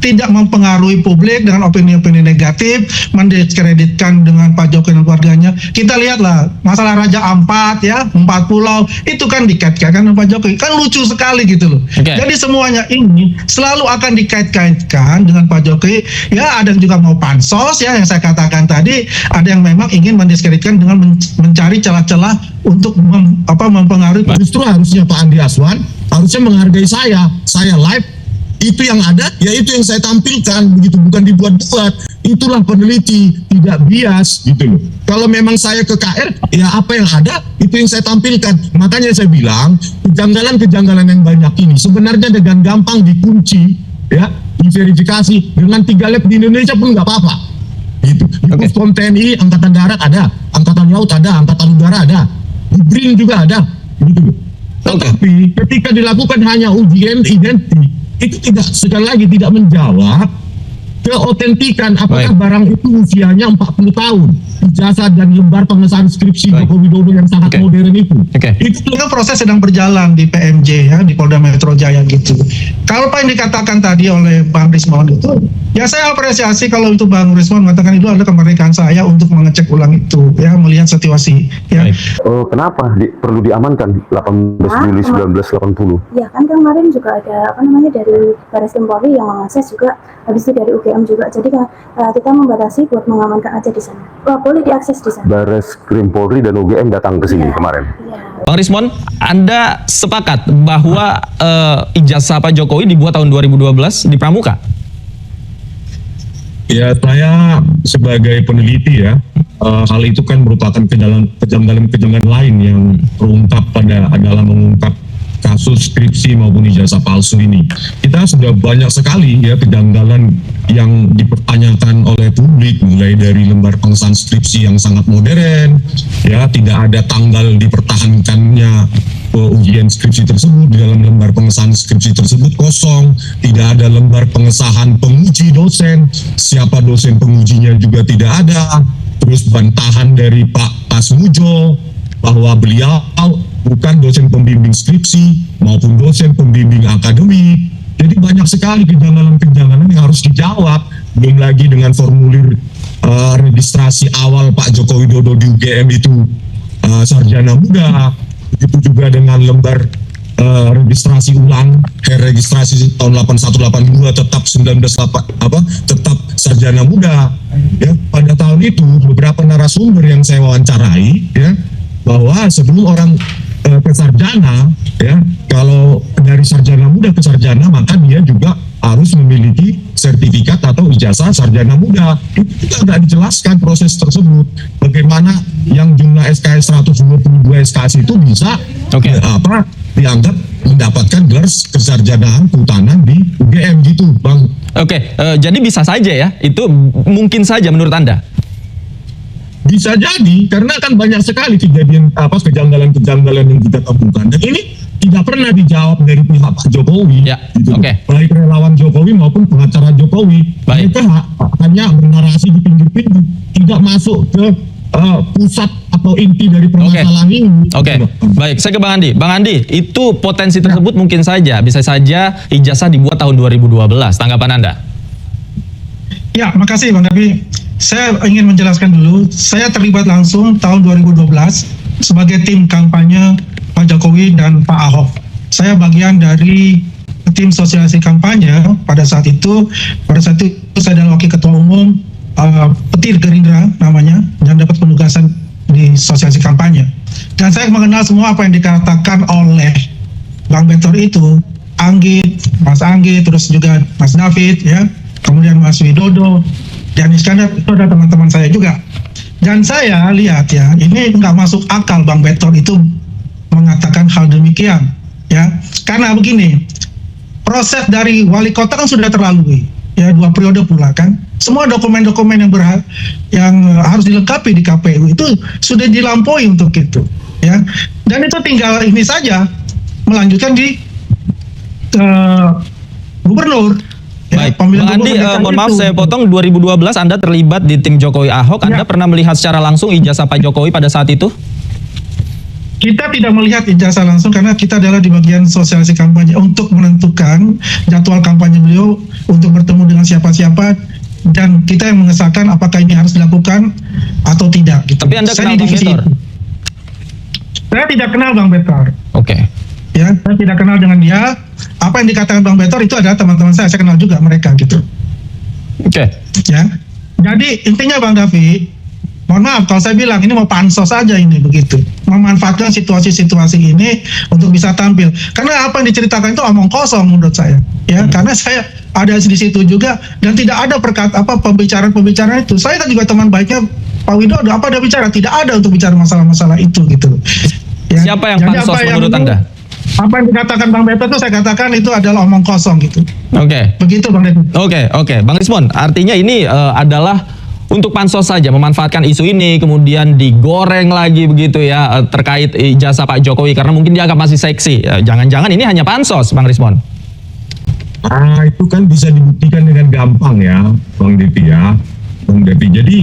tidak mempengaruhi publik dengan opini-opini negatif, mendiskreditkan dengan Pak Jokowi dan keluarganya. Kita lihatlah masalah Raja Ampat ya, 4 pulau itu kan dikait-kaitkan dengan Pak Jokowi, kan lucu sekali gitu loh. Jadi semuanya ini selalu akan dikait-kaitkan dengan Pak Jokowi. Ya ada yang juga mau pansos ya, yang saya katakan tadi, ada yang memang ingin mendiskreditkan dengan mencari celah-celah untuk mempengaruhi. Justru harusnya Pak Andi Aswan harusnya menghargai saya live. Itu yang ada, ya itu yang saya tampilkan, begitu, bukan dibuat-buat. Itulah peneliti, tidak bias, gitu loh. Kalau memang saya ke KR, ya apa yang ada, itu yang saya tampilkan. Makanya saya bilang, kejanggalan-kejanggalan yang banyak ini sebenarnya dengan gampang dikunci, ya, diverifikasi. Dengan 3 lab di Indonesia pun nggak apa-apa. Gitu. Di Puspom TNI, Angkatan Darat ada, Angkatan Laut ada, Angkatan Udara ada, di BRIN juga ada, gitu loh. Tetapi ketika dilakukan hanya uji identik, itu tidak, sekali lagi tidak menjawab keotentikan apakah barang itu usianya 40 tahun, ijazah dan lembar pengesahan skripsi Joko Widodo yang sangat modern itu. Itu proses sedang berjalan di PMJ ya, di Polda Metro Jaya gitu. Kalau apa yang dikatakan tadi oleh Bang Rismon itu, ya saya apresiasi kalau itu Bang Rismon mengatakan itu adalah kemerdekaan saya untuk mengecek ulang itu ya, melihat situasi ya. Kenapa perlu diamankan 18 Juli 1980? Ya kan kemarin juga ada dari Baris Krim Polri yang mengakses juga, habis itu dari UGM juga. Jadi kita membatasi buat mengamankan aja di sana. Boleh diakses di sana. Baris Krim Polri dan UGM datang ke sini kemarin. Bang Rismon, Anda sepakat bahwa ijazah Pak Jokowi dibuat tahun 2012 di Pramuka? Ya, saya sebagai peneliti ya, hal itu kan merupakan kejanggalan-kejanggalan lain yang terungkap adalah mengungkap kasus skripsi maupun ijazah palsu ini. Kita sudah banyak sekali ya kejanggalan yang dipertanyakan oleh publik, mulai dari lembar pengesahan skripsi yang sangat modern, ya tidak ada tanggal dipertahankannya ujian skripsi tersebut, di dalam lembar pengesahan skripsi tersebut kosong, tidak ada lembar pengesahan penguji dosen, siapa dosen pengujinya juga tidak ada, terus bantahan dari Pak Pasmujo bahwa beliau bukan dosen pembimbing skripsi maupun dosen pembimbing akademik. Jadi banyak sekali kejanggalan-kejanggalan yang harus dijawab. Belum lagi dengan formulir registrasi awal Pak Joko Widodo di UGM itu sarjana muda. Begitu juga dengan lembar registrasi ulang, registrasi tahun 8182 tetap tetap sarjana muda. Ya, pada tahun itu beberapa narasumber yang saya wawancarai ya, bahwa sebelum orang ke sarjana ya, kalau dari sarjana muda ke sarjana maka dia juga harus memiliki sertifikat atau ijazah sarjana muda. Itu juga nggak dijelaskan proses tersebut. Bagaimana yang jumlah SKS 122 SKS itu bisa dianggap mendapatkan gelar kesarjanaan kehutanan di UGM gitu, Bang. Jadi bisa saja ya, itu mungkin saja menurut Anda? Bisa jadi, karena kan banyak sekali kejadian kejanggalan-kejanggalan yang kita temukan, dan ini tidak pernah dijawab dari pihak Pak Jokowi. Gitu. Baik relawan Jokowi maupun pengacara Jokowi. Mereka hanya bernarasi di pinggir-pinggir, tidak masuk ke pusat atau inti dari permasalahan ini. Baik, saya ke Bang Andi. Bang Andi, itu potensi tersebut mungkin saja, bisa saja ijazah dibuat tahun 2012. Tanggapan Anda? Ya, makasih Bang Dapi. Saya ingin menjelaskan dulu, saya terlibat langsung tahun 2012 sebagai tim kampanye Pak Jokowi dan Pak Ahok. Saya bagian dari tim sosialisasi kampanye pada saat itu. Pada saat itu saya adalah wakil ketua umum Petir Gerindra namanya, yang dapat penugasan di sosialisasi kampanye. Dan saya mengenal semua apa yang dikatakan oleh Bang Betor itu, Mas Anggit, terus juga Mas David, ya, kemudian Mas Widodo, dan Iskandar, itu ada teman-teman saya juga. Dan saya lihat ya, ini nggak masuk akal Bang Betor itu mengatakan hal demikian, ya. Karena begini, proses dari wali kota kan sudah terlalui, ya, 2 periode pula kan. Semua dokumen-dokumen yang harus dilengkapi di KPU itu sudah dilampaui untuk itu, ya. Dan itu tinggal ini saja melanjutkan di gubernur. Baik, Bang Andi, mohon maaf saya potong, 2012 Anda terlibat di tim Jokowi Ahok, Anda pernah melihat secara langsung ijazah Pak Jokowi pada saat itu? kita tidak melihat ijazah langsung karena kita adalah di bagian sosialisasi kampanye untuk menentukan jadwal kampanye beliau untuk bertemu dengan siapa-siapa, dan kita yang mengesahkan apakah ini harus dilakukan atau tidak. Gitu. Tapi Anda Saya kenal di Bang divisi Betor? itu. Saya tidak kenal Bang Betor. Oke. Ya, saya tidak kenal dengan dia. Apa yang dikatakan Bang Betor itu adalah teman-teman saya kenal juga mereka gitu. Oke. Ya. Jadi intinya Bang Davi, mohon maaf kalau saya bilang ini mau pansos aja ini begitu, memanfaatkan situasi-situasi ini untuk bisa tampil. Karena apa yang diceritakan itu omong kosong menurut saya. Ya, karena saya ada di situ juga dan tidak ada pembicaraan itu. Saya kan juga teman baiknya Pak Widodo, apa ada bicara? Tidak ada untuk bicara masalah-masalah itu gitu. Ya. Siapa yang Jadi pansos apa yang menurut Anda? Apa yang dikatakan Bang Beto itu saya katakan itu adalah omong kosong gitu. Oke. Begitu Bang Beto. Oke. Bang Rismon, artinya ini adalah untuk pansos saja, memanfaatkan isu ini, kemudian digoreng lagi begitu ya, terkait ijazah Pak Jokowi, karena mungkin dianggap masih seksi. Jangan-jangan ini hanya pansos, Bang Rismon? Itu kan bisa dibuktikan dengan gampang ya, Bang Devi ya. Bang Devi, jadi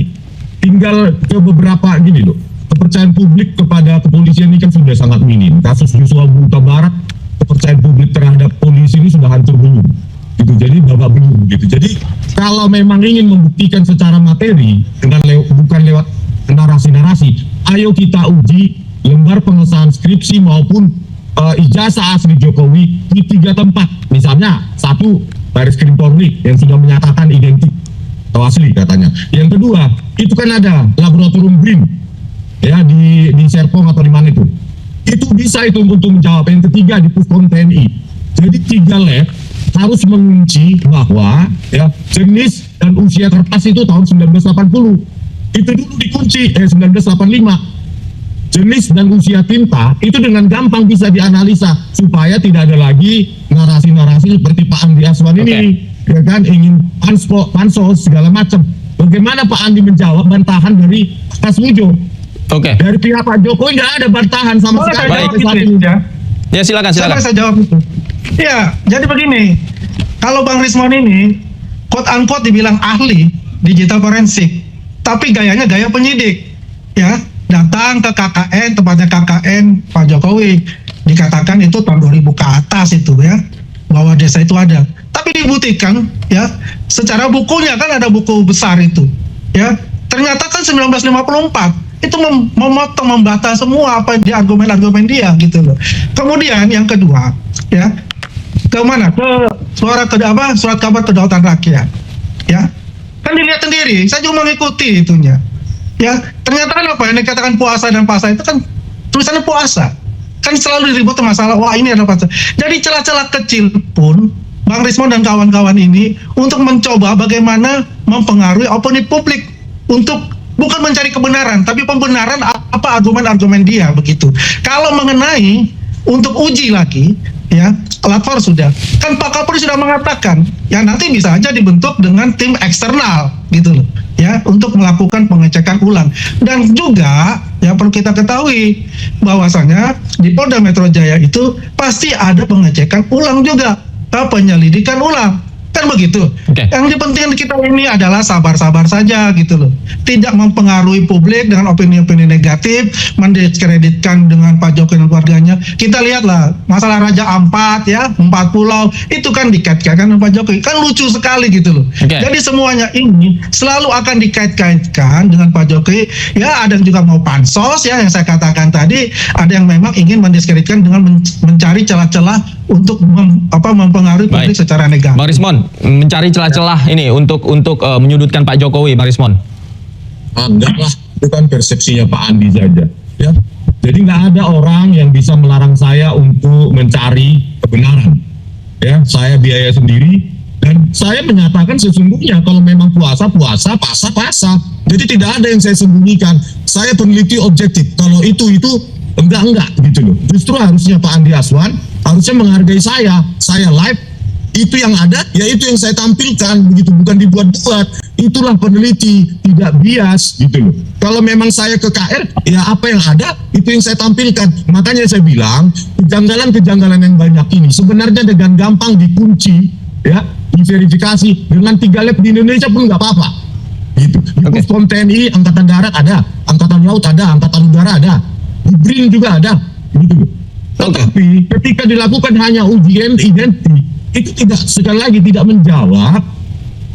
tinggal ke beberapa gini loh. Kepercayaan publik kepada kepolisian ini kan sudah sangat minim. Kasus Yosua Huta Barat, kepercayaan publik terhadap polisi ini sudah hancur belum. Gitu. Jadi babak belum gitu. Jadi kalau memang ingin membuktikan secara materi dengan bukan lewat narasi-narasi, ayo kita uji lembar pengesahan skripsi maupun ijazah asli Jokowi di 3 tempat. Misalnya 1, Baris Krim Polri yang sudah menyatakan identik atau asli katanya. Yang kedua, itu kan ada laboratorium BRIN ya di Serpong atau di mana itu bisa itu untuk menjawab. Yang ketiga di Puspom TNI. Jadi 3 lab harus mengunci bahwa ya jenis dan usia kertas itu tahun 1980 itu dulu dikunci 1985. Jenis dan usia tinta itu dengan gampang bisa dianalisa supaya tidak ada lagi narasi-narasi seperti Pak Andi Aswan ini ya kan ingin pansos segala macam. Bagaimana Pak Andi menjawab bantahan dari Kas Mujo? Oke. Dari pihak Pak Jokowi nggak ada bantahan sama Boleh sekali. saya jawab sampai saat itu, ini. ya? Ya silakan. Saya jawab itu. Ya, jadi begini. Kalau Bang Rismon ini quote unquote dibilang ahli digital forensik, tapi gayanya gaya penyidik. Ya, datang ke KKN, tempatnya KKN Pak Jokowi, dikatakan itu tahun 2000 ke atas itu ya, bahwa desa itu ada. Tapi dibuktikan ya, secara bukunya kan ada buku besar itu. Ya, ternyata kan 1954 itu memotong, membantah semua apa di argumen-argumen dia gitu loh. Kemudian yang kedua ya, ke mana? Ke surat kabar kedaulatan rakyat ya, kan dilihat sendiri, saya juga mengikuti itunya ya. Ternyata kan apa yang dikatakan puasa dan pasar itu kan tulisannya puasa, kan selalu diribut masalah wah ini adalah pasar. Jadi celah-celah kecil pun Bang Rismon dan kawan-kawan ini untuk mencoba bagaimana mempengaruhi opini publik untuk bukan mencari kebenaran, tapi pembenaran apa argumen-argumen dia begitu. Kalau mengenai untuk uji lagi, ya lapor sudah. Kan Pak Kapolri sudah mengatakan, ya nanti bisa aja dibentuk dengan tim eksternal gitu loh, ya untuk melakukan pengecekan ulang. Dan juga ya perlu kita ketahui bahwasanya di Polda Metro Jaya itu pasti ada pengecekan ulang juga, penyelidikan ulang. Kan begitu. Yang penting kita ini adalah sabar-sabar saja gitu loh. Tidak mempengaruhi publik dengan opini-opini negatif, mendiskreditkan dengan Pak Jokowi dan keluarganya. Kita lihatlah masalah Raja Ampat ya, 4 pulau itu kan dikait-kaitkan dengan Pak Jokowi. Kan lucu sekali gitu loh. Jadi semuanya ini selalu akan dikait-kaitkan dengan Pak Jokowi. Ya ada yang juga mau pansos ya yang saya katakan tadi, ada yang memang ingin mendiskreditkan dengan mencari celah-celah untuk mempengaruhi publik secara negatif. Bang Rismon, mencari celah-celah ini untuk menyudutkan Pak Jokowi, Bang Rismon. Enggak lah, itu kan persepsinya Pak Andi saja. Ya, jadi nggak ada orang yang bisa melarang saya untuk mencari kebenaran. Ya, saya biaya sendiri dan saya menyatakan sesungguhnya kalau memang puasa, pasar. Jadi tidak ada yang saya sembunyikan. Saya peneliti objektif. Kalau itu enggak gitu loh. Justru harusnya Pak Andi Aswan harusnya menghargai saya live, itu yang ada, ya itu yang saya tampilkan begitu, bukan dibuat-buat. Itulah peneliti, tidak bias gitu loh. Kalau memang saya ke KR, ya apa yang ada itu yang saya tampilkan. Makanya saya bilang kejanggalan-kejanggalan yang banyak ini sebenarnya dengan gampang dikunci, ya, diverifikasi dengan 3 lab di Indonesia pun nggak apa-apa. Gitu. Di Puspom TNI, Angkatan Darat ada, Angkatan Laut ada, Angkatan Udara ada, di BRIN juga ada. gitu loh. Tetapi ketika dilakukan hanya ujian identik, itu tidak, sekali lagi tidak menjawab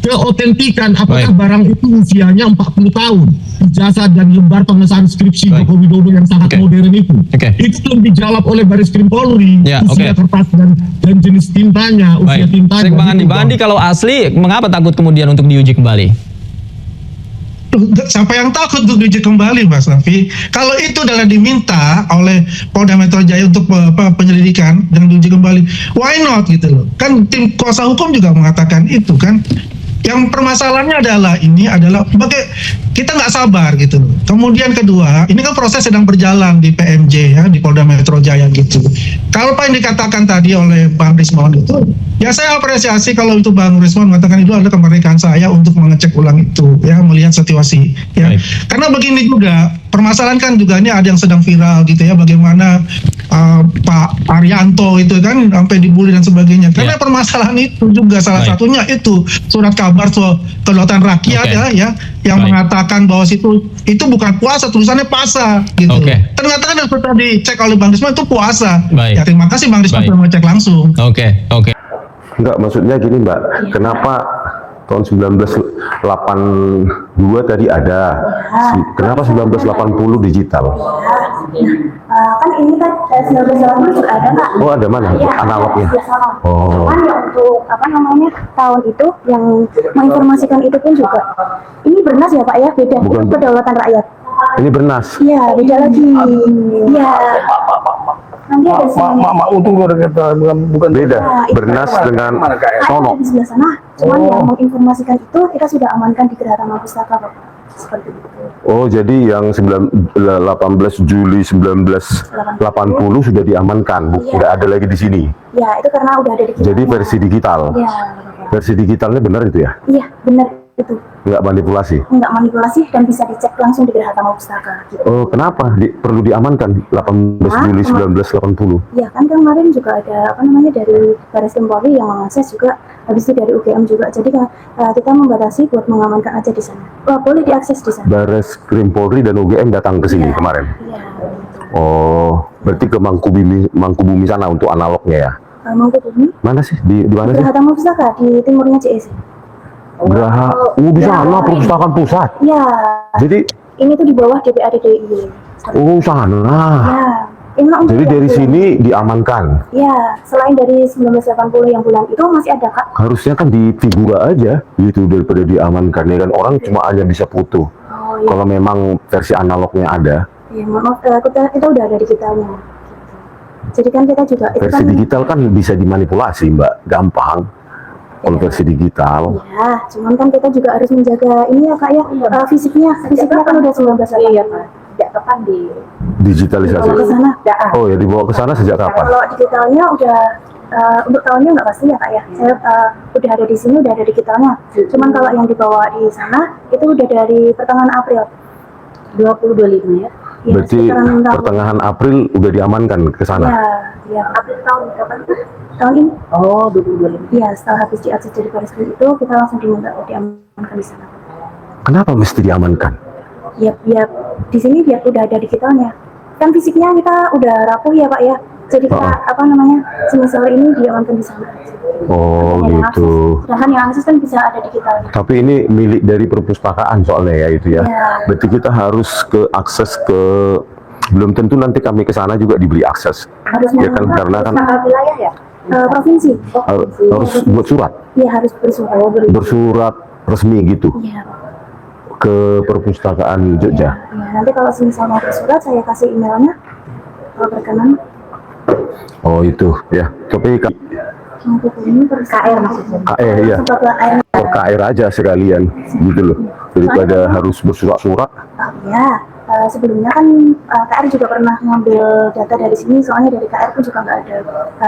keotentikan apakah Baik. barang itu usianya 40 tahun, ijazah dan lembar pengesahan skripsi Baik. Joko Widodo yang sangat Oke. modern itu. Oke. Itu belum dijawab oleh Baris Krim Polri, Ya, usia oke. kertas dan jenis tintanya, usia Baik. tintanya. Bang Andi, gitu, Bang Andi kalau asli mengapa takut kemudian untuk diuji kembali? Siapa yang takut untuk diuji kembali, Mas Nafi? Kalau itu adalah diminta oleh Polda Metro Jaya untuk penyelidikan dan diuji kembali, why not gitu loh? Kan tim kuasa hukum juga mengatakan itu kan. Yang permasalahannya adalah kita nggak sabar gitu loh. Kemudian kedua, ini kan proses sedang berjalan di PMJ ya, di Polda Metro Jaya gitu. Kalau apa yang dikatakan tadi oleh Bang Rismon itu, ya saya apresiasi kalau itu Bang Rismon mengatakan itu adalah kemerdekaan saya untuk mengecek ulang itu ya, melihat situasi ya. Baik. Karena begini juga, permasalahan kan juga ini ada yang sedang viral gitu ya, bagaimana Pak Arianto itu kan sampai dibully dan sebagainya. Karena Ya. permasalahan itu juga salah Baik. satunya itu surat kabar kedaulatan rakyat Oke. ya yang Baik. mengatakan bahwa itu bukan puasa, tulisannya pasa gitu. Oke. Ternyata kan yang sudah dicek oleh Bang Risman itu puasa. Baik. Ya terima kasih Bang Risman Baik. sudah mengecek langsung. Oke. Enggak, maksudnya gini Mbak, kenapa tahun 1982 tadi ada, kenapa 1980 digital? Kan ini kan 1980 juga ada Kak. Oh ada mana? Iya, Analognya? ada di sana. Oh. Cuman ya untuk tahun itu yang menginformasikan itu pun juga ini bernas ya Pak ya, beda. Bukan. Itu kedaulatan rakyat. Ini bernas. Iya, beda lagi. Iya. Nanti ada sini. Untung gue bukan Beda. Nah, itu Bernas dengan Ada sono. di sebelah sana. Cuman yang menginformasikan itu kita sudah amankan di Gerhana Mapustaka Pak. Seperti itu. Oh jadi yang 18 Juli 1980 sudah diamankan, Iya. nggak ada lagi di sini. Ya, itu karena udah ada di kita. Jadi versi digital. Iya. Versi digitalnya benar itu ya? Iya, benar itu. Nggak manipulasi. Nggak manipulasi dan bisa dicek langsung di Gerhana Mapustaka gitu. Oh kenapa perlu diamankan 18 Juli 1980? Ya kan kemarin juga ada dari Baris Krim Polri yang mengakses juga, habis itu dari UGM juga. Jadi kan kita membatasi buat mengamankan aja di sana. Boleh diakses di sana. Baris Krim Polri dan UGM datang ke sini Iya. kemarin. Iya. Oh berarti ke Mangkubumi sana untuk analognya ya? Mangkubumi. Mana sih? Di mana sih? Gerhana Mapustaka di timurnya CEC. Geraha. Oh di sana perpustakaan pusat. Iya. Jadi Ini tuh di bawah DPRD DIY. oh sana. Ya. Ini Jadi dari sini diamankan. Ya, selain dari 1980 yang bulan itu masih ada Kak. Harusnya kan di Figura aja gitu daripada diamankan ya kan, orang cuma hanya bisa foto. Oh iya. Kalau memang versi analognya ada, Ya, maaf, kita udah ada digitalnya. Gitu. Jadi kan kita juga itu versi kan. digital kan bisa dimanipulasi Mbak, gampang. Kalau Iya. versi digital, Ya, cuman kan kita juga harus menjaga ini ya Kak ya, fisiknya kan udah 1980. Iya Pak. Sejak kapan digitalisasi. ke sana? Oh ya dibawa ke sana sejak kapan? Kalau digitalnya udah untuk tahunnya nggak pasti ya Kak ya. Saya udah ada di sini, udah ada digitalnya. Cuman kalau yang dibawa di sana itu udah dari pertengahan April 2025 ya. Ya, Berarti sekitaran tahun. pertengahan April udah diamankan ke sana. Ya. April tahun kapan tuh? Tahun ini. Oh, 2025. Iya, setelah habis diakses dari Baris Krim itu kita langsung diamankan di sana. Kenapa mesti diamankan? Ya, di sini biar udah ada digitalnya. Kan fisiknya kita udah rapuh ya Pak ya. Jadi kita semisal ini diamankan di sana. Oh Yang gitu. akses. Sedangkan yang akses kan bisa ada digitalnya. Tapi ini milik dari perpustakaan soalnya ya itu ya. Ya. Berarti kita harus akses ke, belum tentu nanti kami ke sana juga diberi akses. Harus Ya kan karena kan wilayah ya. Provinsi. harus buat surat, Iya harus bersurat. bersurat resmi gitu Iya Pak. ke perpustakaan Jogja. Ya, nanti kalau semisal mau bersurat saya kasih emailnya. Kalau berkenan. Oh itu ya. Tapi Ini KR maksudnya. KR ya. Sebagai air. Ke KR aja sekalian gitu loh. Daripada harus bersurat-surat. Ya, sebelumnya kan KR juga pernah ngambil data dari sini, soalnya dari KR pun juga nggak ada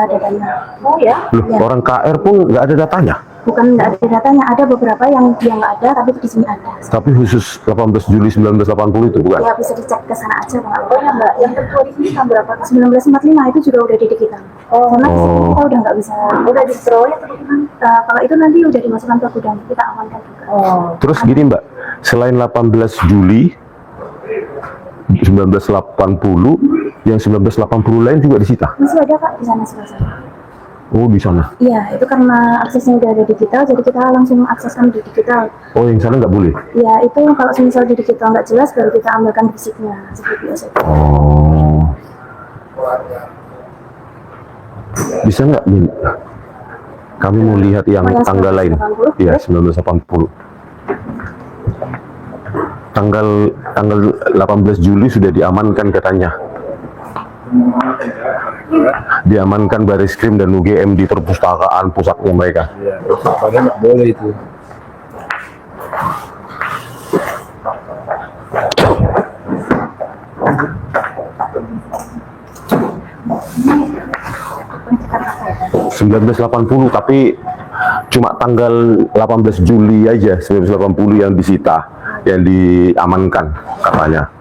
datanya. Oh ya? Loh, Ya. orang KR pun nggak ada datanya. Bukan nggak ada datanya, ada beberapa yang nggak ada, tapi di sini ada. Tapi khusus 18 Juli 1980 itu bukan? Ya bisa dicek ke sana aja Pak. Oh ya Mbak, yang tertua di sini tahun berapa? 1945 itu juga udah di digital. Karena di sini kita udah nggak bisa. Udah di proyek atau gimana? Kalau itu nanti udah dimasukkan ke gudang, kita amankan juga. Terus gini Mbak, selain 18 Juli 1980 Yang 1980 lain juga disita. Masih ada Kak di sana sebelah sana. Oh, di sana. Iya, itu karena aksesnya udah ada digital, jadi kita langsung akseskan di digital. Oh, yang sana nggak boleh. Ya, itu kalau misal di digital nggak jelas, baru kita ambilkan fisiknya seperti biasa. Oh. Bisa nggak, Min? Kami mau lihat yang Oh, yang tanggal lain. 1980? Iya, 1980. Tanggal 18 Juli sudah diamankan katanya. Diamankan Baris Krim dan UGM di perpustakaan pusatnya mereka. Iya, padahal nggak boleh itu. ...1980 tapi cuma tanggal 18 Juli aja 1980 yang disita, yang diamankan katanya.